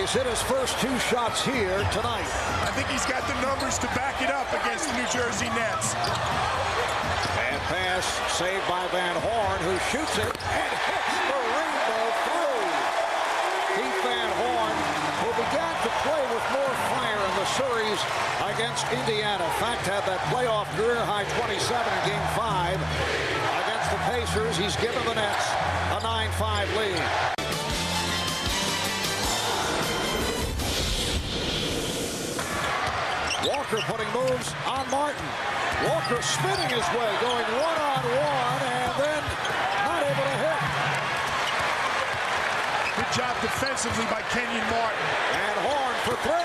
He's hit his first 2 shots here tonight. I think he's got the numbers to back it up against the New Jersey Nets. Bad pass saved by Van Horn, who shoots it and hits the rainbow through. Keith Van Horn, who began to play with more fire in the series against Indiana. In fact, had that playoff career-high 27 in Game 5 against the Pacers. He's given the Nets a 9-5 lead. Walker putting moves on Martin. Walker spinning his way, going one-on-one, and then not able to hit. Good job defensively by Kenyon Martin. And Horn for 3.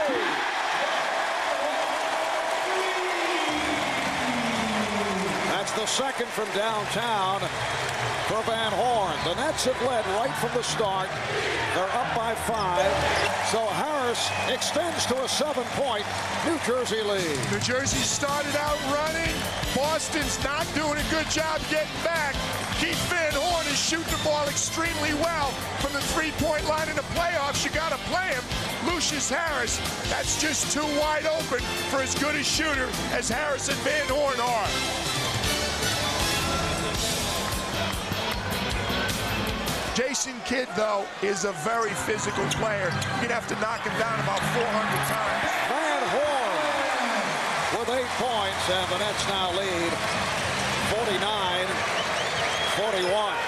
That's the second from downtown for Van Horn. The Nets have led right from the start. They're up by 5. So Harris extends to a 7-point New Jersey lead. New Jersey started out running. Boston's not doing a good job getting back. Keith Van Horn is shooting the ball extremely well from the 3-point line in the playoffs. You got to play him. Lucius Harris, that's just too wide open for as good a shooter as Harris and Van Horn are. Jason Kidd, though, is a very physical player. You'd have to knock him down about 400 times. Van Horn with 8 points, and the Nets now lead 49-41.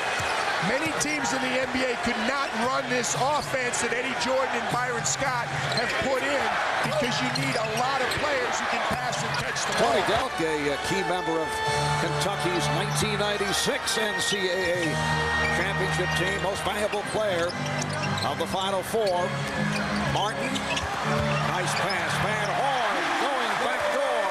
Many teams in the NBA could not run this offense that Eddie Jordan and Byron Scott have put in because you need a lot of players who can pass and catch the ball. Tony Delk, a key member of Kentucky's 1996 NCAA championship team, most valuable player of the Final Four. Martin, nice pass. Van Horn going back door.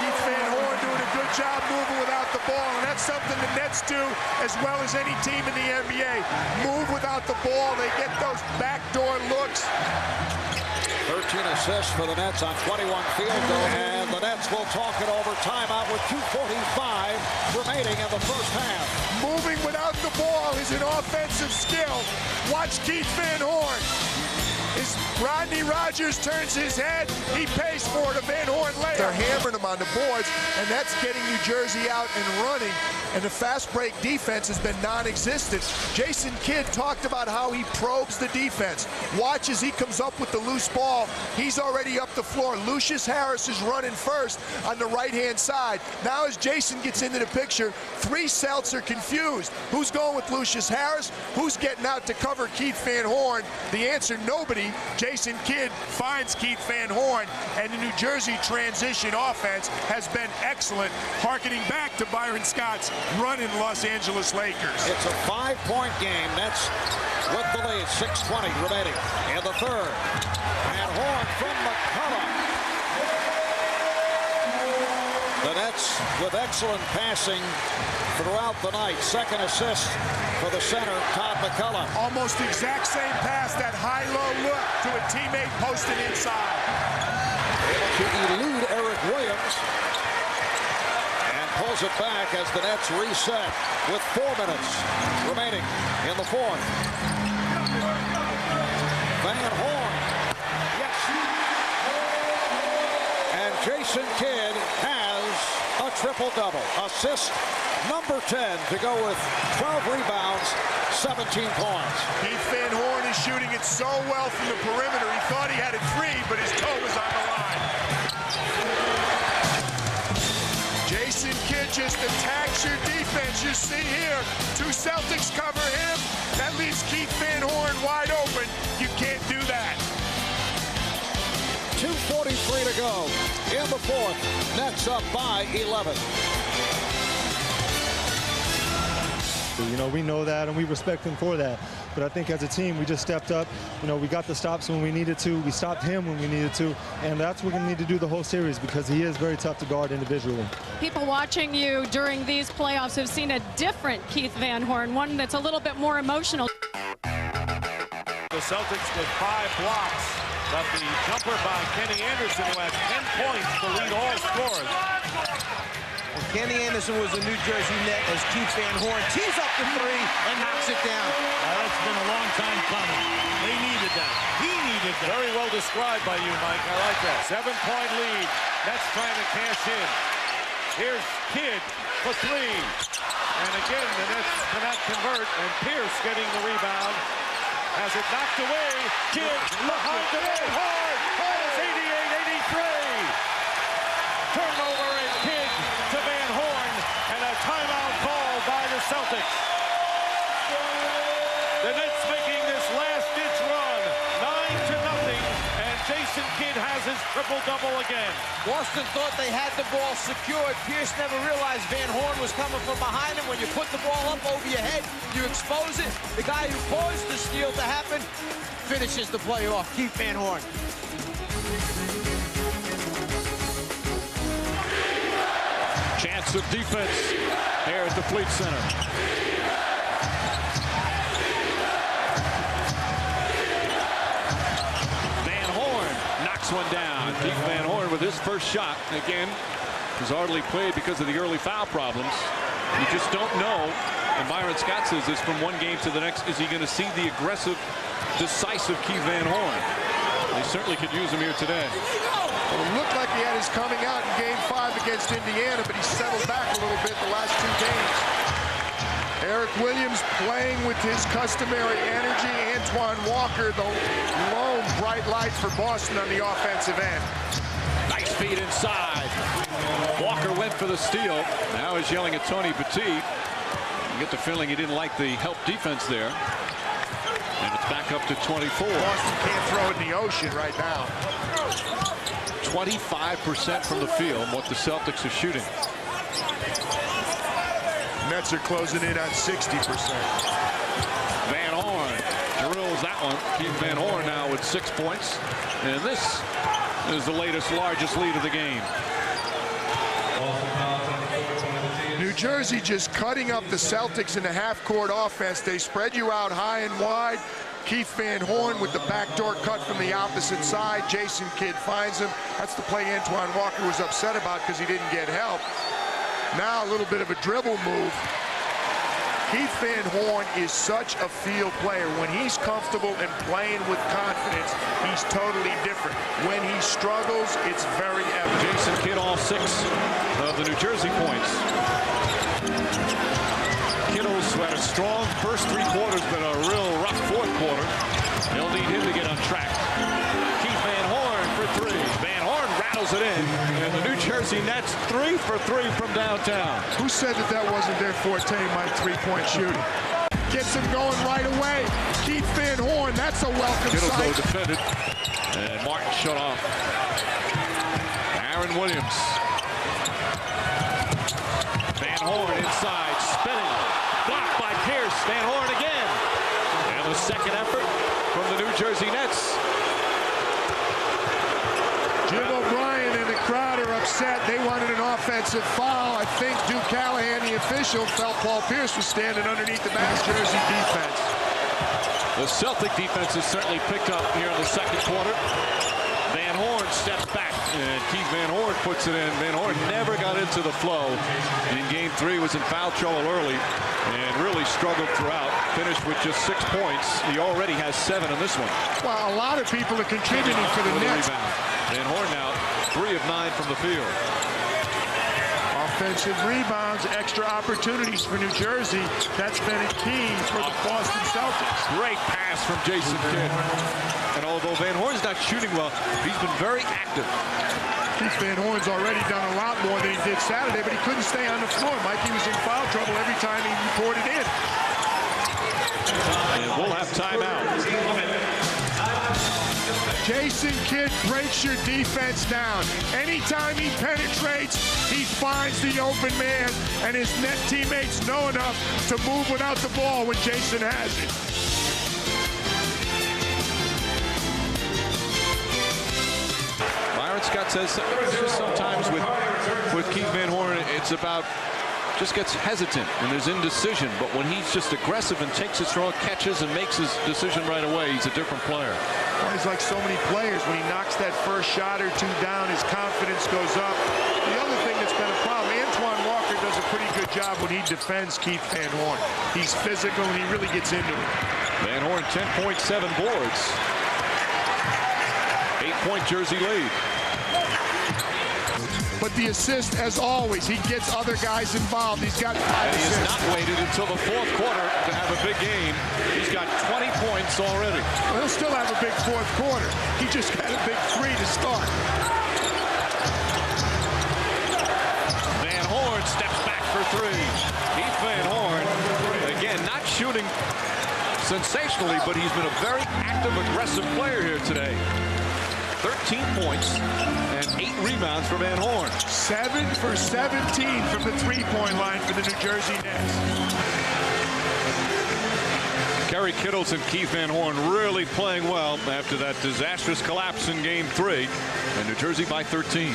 Keith Van Horn doing a good job moving without the ball, and that's something the Nets do as well as any team in the NBA. Move without the ball. They get those backdoor looks. 13 assists for the Nets on 21 field goals, and the Nets will talk it over timeout with 2:45 remaining in the first half. Moving without the ball is an offensive skill. Watch Keith Van Horn. As Rodney Rogers turns his head, he pays for it. A Van Horn layup. They're hammering him on the boards, and that's getting New Jersey out and running. And the fast break defense has been non-existent. Jason Kidd talked about how he probes the defense. Watch as he comes up with the loose ball. He's already up the floor. Lucius Harris is running first on the right-hand side. Now as Jason gets into the picture, 3 Celts are confused. Who's going with Lucius Harris? Who's getting out to cover Keith Van Horn? The answer, nobody. Jason Kidd finds Keith Van Horn, and the New Jersey transition offense has been excellent, harkening back to Byron Scott's run in Los Angeles Lakers. It's a 5-point game. Nets with the lead. 6:20 remaining in the third. Van Horn from McCullough. The Nets with excellent passing throughout the night. Second assist for the center, Todd McCullough. Almost the exact same pass, that high-low look to a teammate posted inside. Able to elude Eric Williams. And pulls it back as the Nets reset with 4 minutes remaining in the fourth. Van Horn. Yes. And Jason Kidd has a triple-double. Assist number 10 to go with 12 rebounds, 17 points. Keith Van Horn is shooting it so well from the perimeter. He thought he had a 3, but his toe was on the line. Jason Kidd just attacks your defense. You see here, 2 Celtics cover him. That leaves Keith Van Horn wide open. You can't do that. 2:43 to go in the fourth. Nets up by 11. You know, we know that, and we respect him for that. But I think as a team, we just stepped up. You know, we got the stops when we needed to. We stopped him when we needed to. And that's what we need to do the whole series because he is very tough to guard individually. People watching you during these playoffs have seen a different Keith Van Horn, one that's a little bit more emotional. The Celtics with 5 blocks, but the jumper by Kenny Anderson, who has 10 points to lead all scorers. Well, Kenny Anderson was a New Jersey Net as Keith Van Horn tees up the 3 and knocks it down. That's been a long time coming. They needed that. He needed Very well described by you, Mike. I like that. 7-point lead. Nets trying to cash in. Here's Kidd for three. And again, the Nets cannot convert. And Pierce getting the rebound. Has it knocked away. Kidd behind the net. Hard. It's 88-83. Turnover and Kidd to Van Horn. And a timeout call by the Celtics. The Nets making this last-ditch run. 9-0. And Jason Kidd has his triple-double again. Boston thought they had the ball secured. Pierce never realized Van Horn was coming from behind him. When you put the ball up over your head, you expose it. The guy who caused the steal to happen finishes the play off. Keith Van Horn. Chance of defense here at the Fleet Center. Van Horn knocks one down. Keith Van Horn with his first shot. Again, was hardly played because of the early foul problems. You just don't know. And Byron Scott says this from one game to the next. Is he going to see the aggressive, decisive Keith Van Horn? They certainly could use him here today. Well, it looked like he had his coming out in Game 5 against Indiana, but he settled back a little bit the last 2 games. Eric Williams playing with his customary energy. Antoine Walker, the lone bright light for Boston on the offensive end. Nice feed inside. Walker went for the steal. Now he's yelling at Tony Petit. You get the feeling he didn't like the help defense there. And it's back up to 24. Boston can't throw it in the ocean right now. 25% from the field, what the Celtics are shooting. Nets are closing in on 60%. Van Horn drills that one. Keith Van Horn now with 6 points. And this is the latest, largest lead of the game. New Jersey just cutting up the Celtics in the half-court offense. They spread you out high and wide. Keith Van Horn with the backdoor cut from the opposite side. Jason Kidd finds him. That's the play Antoine Walker was upset about because he didn't get help. Now a little bit of a dribble move. Keith Van Horn is such a field player. When he's comfortable and playing with confidence, he's totally different. When he struggles, it's very evident. Jason Kidd all 6 of the New Jersey points. Kittles had a strong first 3 quarters, but a real rough 4th quarter. They'll need him to get on track. Keith Van Horn for 3. Van Horn rattles it in. And the New Jersey Nets 3 for 3 from downtown. Who said that wasn't their forte, Mike, 3-point shooting? Gets him going right away. Keith Van Horn, that's a welcome Kittles sight. though defended. And Martin shut off. Aaron Williams. Van Horn inside, spinning. Blocked by Pierce. Van Horn again. And the second effort from the New Jersey Nets. Jim O'Brien and the crowd are upset. They wanted an offensive foul. I think Duke Callahan, the official, felt Paul Pierce was standing underneath the New Jersey defense. The Celtic defense has certainly picked up here in the second quarter. Van Horn steps back, and Keith Van Horn puts it in. Van Horn never got into the flow. In Game 3 was in foul trouble early and really struggled throughout. Finished with just 6 points. He already has 7 in this one. Well, a lot of people are contributing for the Nets. Van Horn now 3 of 9 from the field. Offensive rebounds, extra opportunities for New Jersey. That's been a key for the Boston Celtics. Great pass from Jason Kidd. And although Van Horn's not shooting well, he's been very active. Keith Van Horn's already done a lot more than he did Saturday, but he couldn't stay on the floor. Mike, he was in foul trouble every time he reported in. And we'll have timeout. Jason Kidd breaks your defense down. Anytime he penetrates, he finds the open man, and his net teammates know enough to move without the ball when Jason has it. Byron Scott says sometimes with Keith Van Horn, it's about just gets hesitant and there's indecision. But when he's just aggressive and takes his throw, catches and makes his decision right away, he's a different player. Well, he's like so many players. When he knocks that first shot or 2 down, his confidence goes up. The other thing that's been a problem, Antoine Walker does a pretty good job when he defends Keith Van Horn. He's physical and he really gets into it. Van Horn 10.7 boards. 8-point Jersey lead. But the assist, as always, he gets other guys involved. He's got 5 And he assists. has not waited until the fourth quarter to have a big game. He's got 20 points already. Well, he'll still have a big fourth quarter. He just got a big 3 to start. Van Horn steps back for 3. Keith Van Horn, again, not shooting sensationally, but he's been a very active, aggressive player here today. 13 points and 8 rebounds for Van Horn. 7 for 17 from the three-point line for the New Jersey Nets. Kerry Kittles and Keith Van Horn really playing well after that disastrous collapse in Game 3. And New Jersey by 13.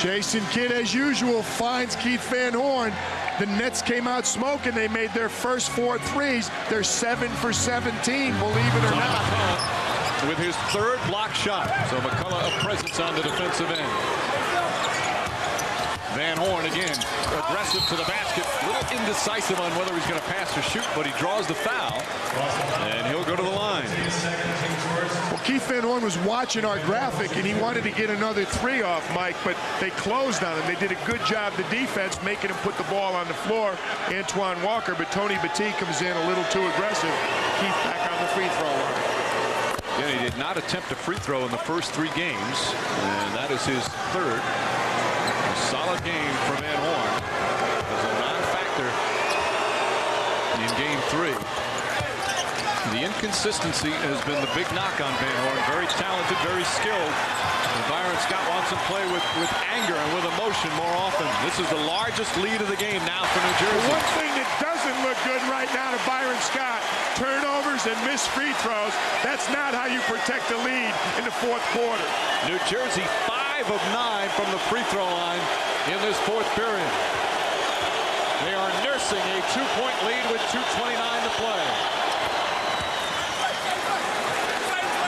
Jason Kidd, as usual, finds Keith Van Horn. The Nets came out smoking. They made their first 4 threes. They're 7 for 17, believe it or not. With his 3rd block shot. So McCullough a presence on the defensive end. Van Horn again aggressive to the basket. A little indecisive on whether he's going to pass or shoot, but he draws the foul. And he'll go to the line. Well, Keith Van Horn was watching our graphic, and he wanted to get another 3 off, Mike, but they closed on him. They did a good job, the defense, making him put the ball on the floor. Antoine Walker, but Tony Battie comes in a little too aggressive. Keith back on the free throw line. Yeah, he did not attempt a free throw in the first 3 games, and that is his 3rd. A solid game for Van Horn as a non-factor in Game 3. The inconsistency has been the big knock on Van Horn. Very talented, very skilled. And Byron Scott wants him to play with anger and with emotion more often. This is the largest lead of the game now for New Jersey. One thing that doesn't look good right now to Byron Scott, turnovers and missed free throws. That's not how you protect the lead in the fourth quarter. New Jersey 5 of 9 from the free throw line in this 4th period. They are nursing a 2-point lead with 2:29 to play.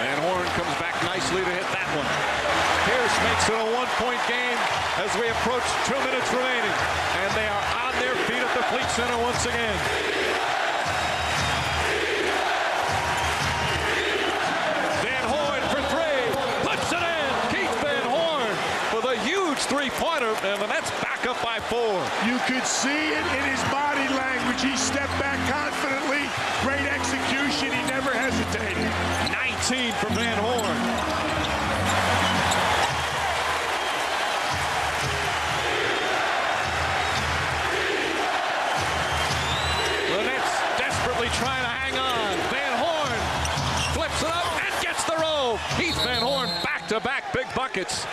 Van Horn comes back nicely to hit that one. Pierce makes it a 1-point game as we approach 2 minutes remaining. And they are on their feet at the Fleet Center once again. Van Horn for 3. Puts it in. Keith Van Horn with a huge 3-pointer. And the Nets back up by 4. You could see it in his body language. He stepped back confidently. Great execution. He never hesitated. 19 for Van Horn. The Nets desperately trying to hang on. Van Horn flips it up and gets the roll. Keith Van Horn back-to-back big buckets.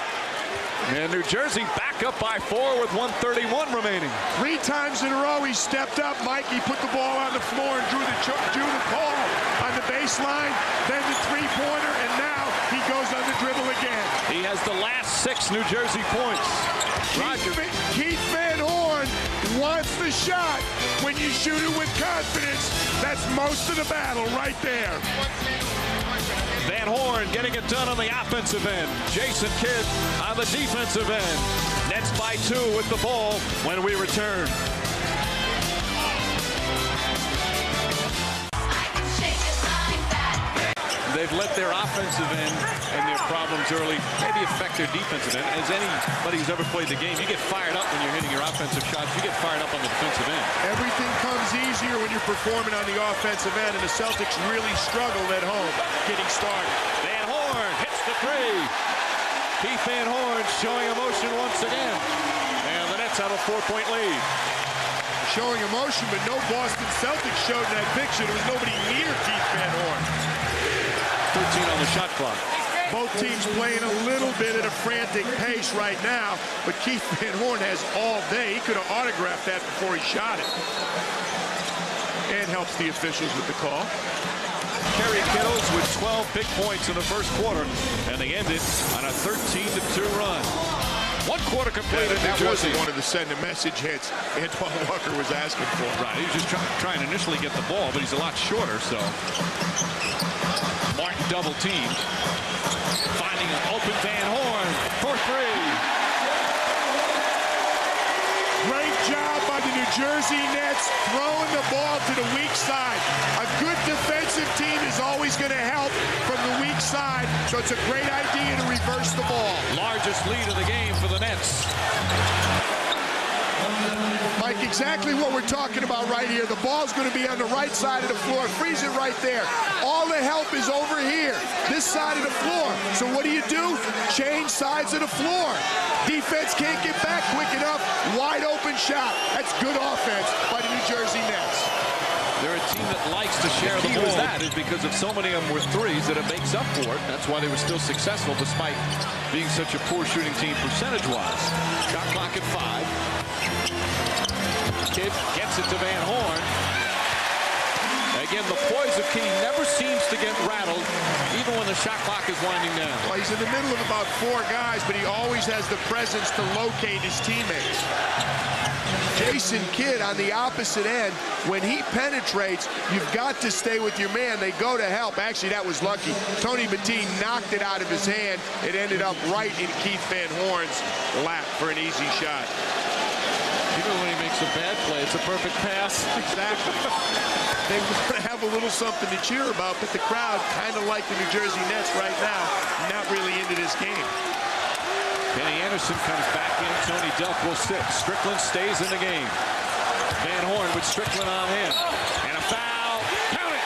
And New Jersey back up by 4 with 1:31 remaining. 3 times in a row he stepped up. Mikey put the ball on the floor and drew the call on the baseline. Then the 3-pointer, and now he goes on the dribble again. He has the last 6 New Jersey points. Keith Van Horn wants the shot. When you shoot it with confidence, that's most of the battle right there. Van Horn getting it done on the offensive end. Jason Kidd on the defensive end. Nets by 2 with the ball when we return. They've let their offensive end and their problems early maybe affect their defensive end. As anybody who's ever played the game, you get fired up when you're hitting your offensive shots. You get fired up on the defensive end. Everything comes easier when you're performing on the offensive end, and the Celtics really struggled at home getting started. Van Horn hits the 3. Keith Van Horn showing emotion once again. And the Nets have a 4-point lead. Showing emotion, but no Boston Celtics showed in that picture. There was nobody near Keith Van Horn. 13 on the shot clock. Both teams playing a little bit at a frantic pace right now, but Keith Van Horn has all day. He could have autographed that before he shot it. And helps the officials with the call. Kerry Kittles with 12 big points in the first quarter, and they ended on a 13-2 run. 1 quarter completed. That wasn't one of the send a message hits Antoine Walker was asking for. Right, he was just trying to initially get the ball, but he's a lot shorter, so. Martin double teamed. Finding an open Van Horn for 3. Great job by the New Jersey Nets throwing the ball to the weak side. A good defensive team is always going to help from the weak weak side, so it's a great idea to reverse the ball. Largest lead of the game for the Nets. Mike, exactly what we're talking about right here. The ball's going to be on the right side of the floor. Freeze it right there. All the help is over here, this side of the floor. So what do? Change sides of the floor. Defense can't get back quick enough. Wide open shot. That's good offense by the New Jersey Nets. They're a team that likes to share the ball. That is because of so many of them were threes that it makes up for it. That's why they were still successful despite being such a poor shooting team percentage-wise. Shot clock at 5. Kidd gets it to Van Horn. Again, the poise of Key never seems to get rattled, even when the shot clock is winding down. Well, he's in the middle of about 4 guys, but he always has the presence to locate his teammates. Jason Kidd on the opposite end, when he penetrates, you've got to stay with your man. They go to help. Actually, that was lucky. Tony Bettine knocked it out of his hand. It ended up right in Keith Van Horn's lap for an easy shot. Even when he makes a bad play, it's a perfect pass. Exactly. They want to have a little something to cheer about, but the crowd kind of like the New Jersey Nets right now, not really into this game. Kenny Anderson comes back in. Tony Delk will sit. Strickland stays in the game. Van Horn with Strickland on him. And a foul. Count it!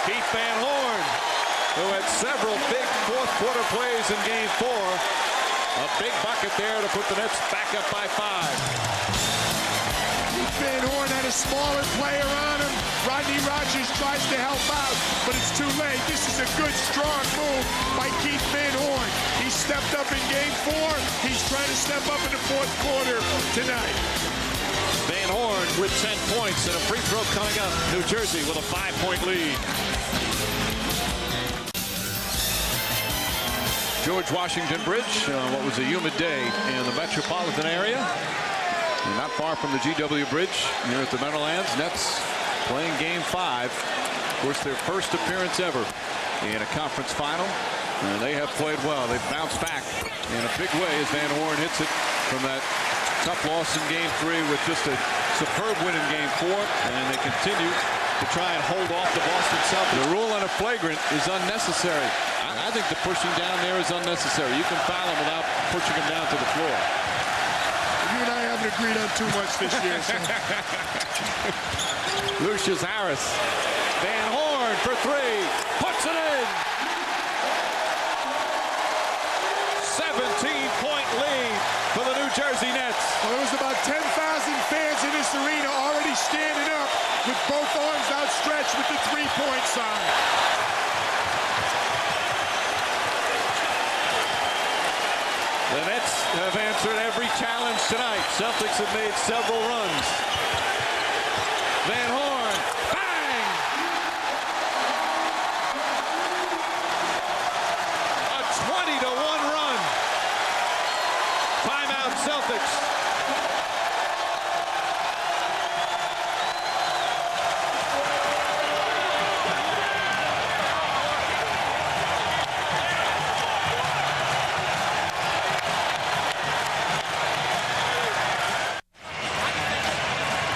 Keith Van Horn, who had several big fourth-quarter plays in Game 4. A big bucket there to put the Nets back up by 5. Van Horn had a smaller player on him. Rodney Rogers tries to help out, but it's too late. This is a good, strong move by Keith Van Horn. He stepped up in Game 4. He's trying to step up in the fourth quarter tonight. Van Horn with 10 points and a free throw coming up. New Jersey with a 5-point lead. George Washington Bridge, what was a humid day in the metropolitan area. And not far from the GW Bridge here at the Meadowlands. Nets playing Game 5. Of course, their first appearance ever in a conference final. And they have played well. They've bounced back in a big way as Van Horn hits it from that tough loss in Game 3 with just a superb win in Game 4. And they continue to try and hold off the Boston Celtics. The rule on a flagrant is unnecessary. I think the pushing down there is unnecessary. You can foul him without pushing him down to the floor. You and I haven't agreed on too much this year. So. Lucius Harris. Van Horn for 3. Puts it in. 17-point lead for the New Jersey Nets. Well, there was about 10,000 fans in this arena already standing up with both arms outstretched with the 3-point sign. The Nets have answered every challenge tonight. Celtics have made several runs. Van Horn, bang! A 20-1 run. Timeout Celtics.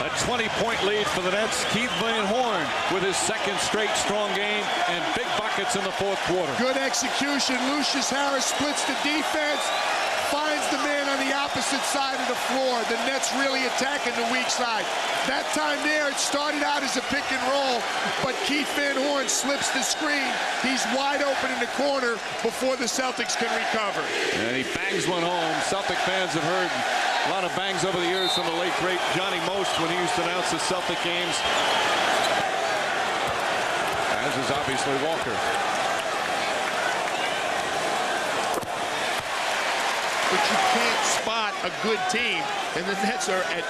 A 20-point lead for the Nets. Keith Van Horn with his second straight strong game and big buckets in the fourth quarter. Good execution. Lucius Harris splits the defense, finds the man on the opposite side of the floor. The Nets really attacking the weak side. That time there, it started out as a pick and roll, but Keith Van Horn slips the screen. He's wide open in the corner before the Celtics can recover. And he bangs one home. Celtic fans have heard a lot of bangs over the years from the late, great Johnny Most when he used to announce the Celtic games. As is obviously Walker. But you can't spot a good team, and the Nets are at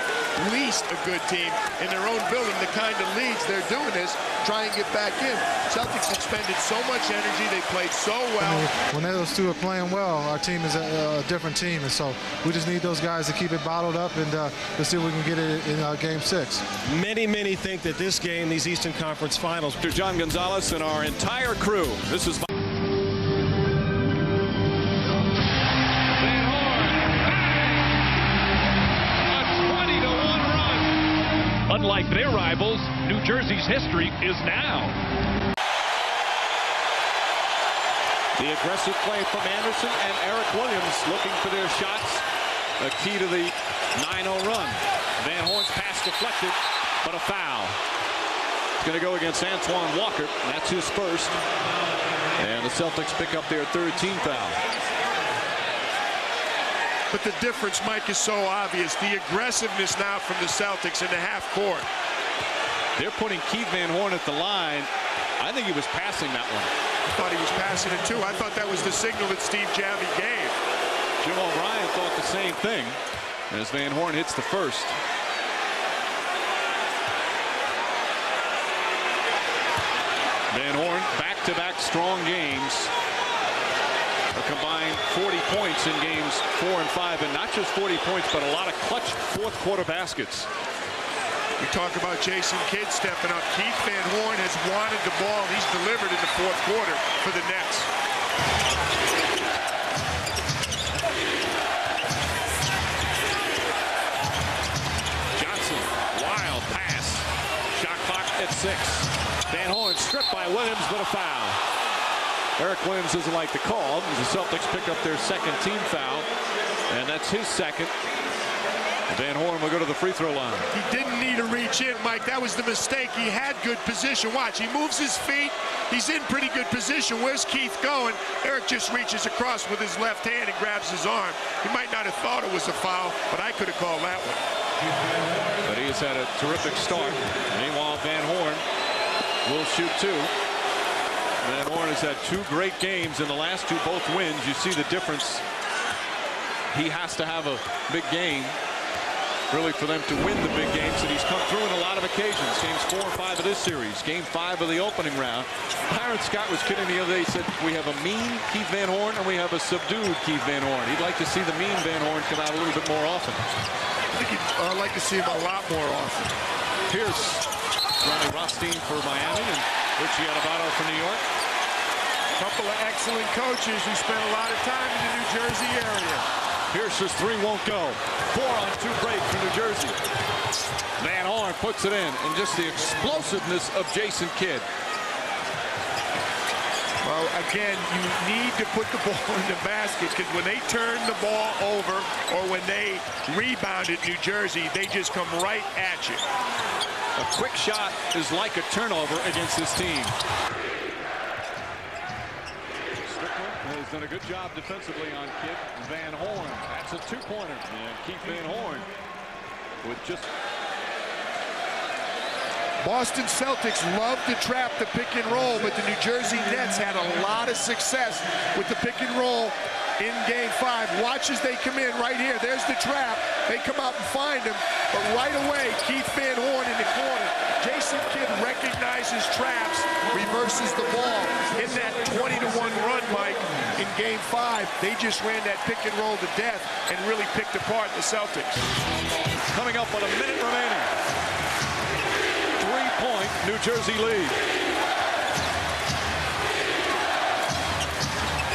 least a good team in their own building. The kind of leads they're doing is try and get back in. Celtics expended so much energy. They played so well. When those two are playing well, our team is a different team, and so we just need those guys to keep it bottled up and let's see if we can get it in Game 6. Many think that this game, these Eastern Conference Finals. Dr. John Gonzalez and our entire crew. This is Unlike their rivals, New Jersey's history is now. The aggressive play from Anderson and Eric Williams looking for their shots. A key to the 9-0 run. Van Horn's pass deflected, but a foul. It's going to go against Antoine Walker. That's his first. And the Celtics pick up their third team foul. But the difference, Mike, is so obvious. The aggressiveness now from the Celtics in the half court. They're putting Keith Van Horn at the line. I think he was passing that one. I thought he was passing it too. I thought that was the signal that Steve Javie gave. Jim O'Brien thought the same thing as Van Horn hits the first. Van Horn, back-to-back strong games. A combined 40 points in games 4 and 5, and not just 40 points, but a lot of clutch fourth quarter baskets. We talk about Jason Kidd stepping up. Keith Van Horn has wanted the ball. He's delivered in the fourth quarter for the Nets. Johnson, wild pass. Shot clock at 6. Van Horn stripped by Williams, but a foul. Eric Williams doesn't like the call. The Celtics pick up their second team foul, and that's his second. Van Horn will go to the free throw line. He didn't need to reach in, Mike. That was the mistake. He had good position. Watch, he moves his feet. He's in pretty good position. Where's Keith going? Eric just reaches across with his left hand and grabs his arm. He might not have thought it was a foul, but I could have called that one. But he has had a terrific start. Meanwhile, Van Horn will shoot 2. Van Horn has had 2 great games in the last 2, both wins. You see the difference. He has to have a big game, really, for them to win the big games, and he's come through in a lot of occasions. Games 4 and 5 of this series. Game 5 of the opening round. Byron Scott was kidding the other day. He said, we have a mean Keith Van Horn and we have a subdued Keith Van Horn. He'd like to see the mean Van Horn come out a little bit more often. I think I'd like to see him a lot more often. Here's Ronnie Rothstein for Miami and Richie Adebayo for New York. A couple of excellent coaches who spent a lot of time in the New Jersey area. Pierce's 3 won't go. 4 on 2 break for New Jersey. Van Horn puts it in, and just the explosiveness of Jason Kidd. Well, again, you need to put the ball in the baskets, because when they turn the ball over or when they rebound at New Jersey, they just come right at you. A quick shot is like a turnover against this team. Has done a good job defensively on Kid Van Horn. That's a 2-pointer. And Keith Van Horn with just... Boston Celtics love to trap the pick and roll, but the New Jersey Nets had a lot of success with the pick and roll in Game 5. Watch as they come in right here. There's the trap. They come out and find him, but right away, Keith Van Horn in the corner. Jason Kidd recognizes traps, reverses the ball. In that 20-1 run, Mike, in Game 5, they just ran that pick and roll to death and really picked apart the Celtics. Coming up with a minute remaining. 3-point New Jersey lead.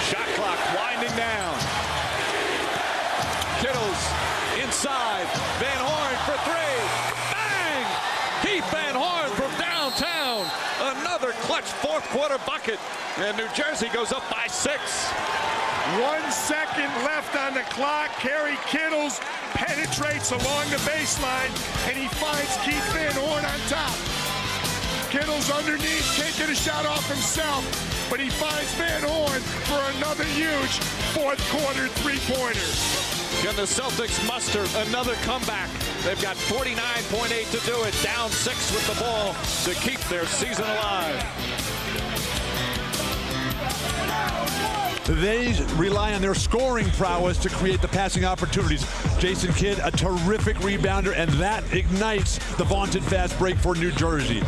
Shot clock winding down. Kittles inside. Van Horn for 3. Bang! Keith Van Horn from downtown. Another clutch fourth quarter bucket. And New Jersey goes up by 6. 1 second left on the clock. Kerry Kittles penetrates along the baseline, and he finds Keith Van Horn on top. Kittles underneath, can't get a shot off himself, but he finds Van Horn for another huge fourth quarter 3-pointer. Can the Celtics muster another comeback? They've got 49.8 to do it, down 6 with the ball to keep their season alive. They rely on their scoring prowess to create the passing opportunities. Jason Kidd, a terrific rebounder, and that ignites the vaunted fast break for New Jersey.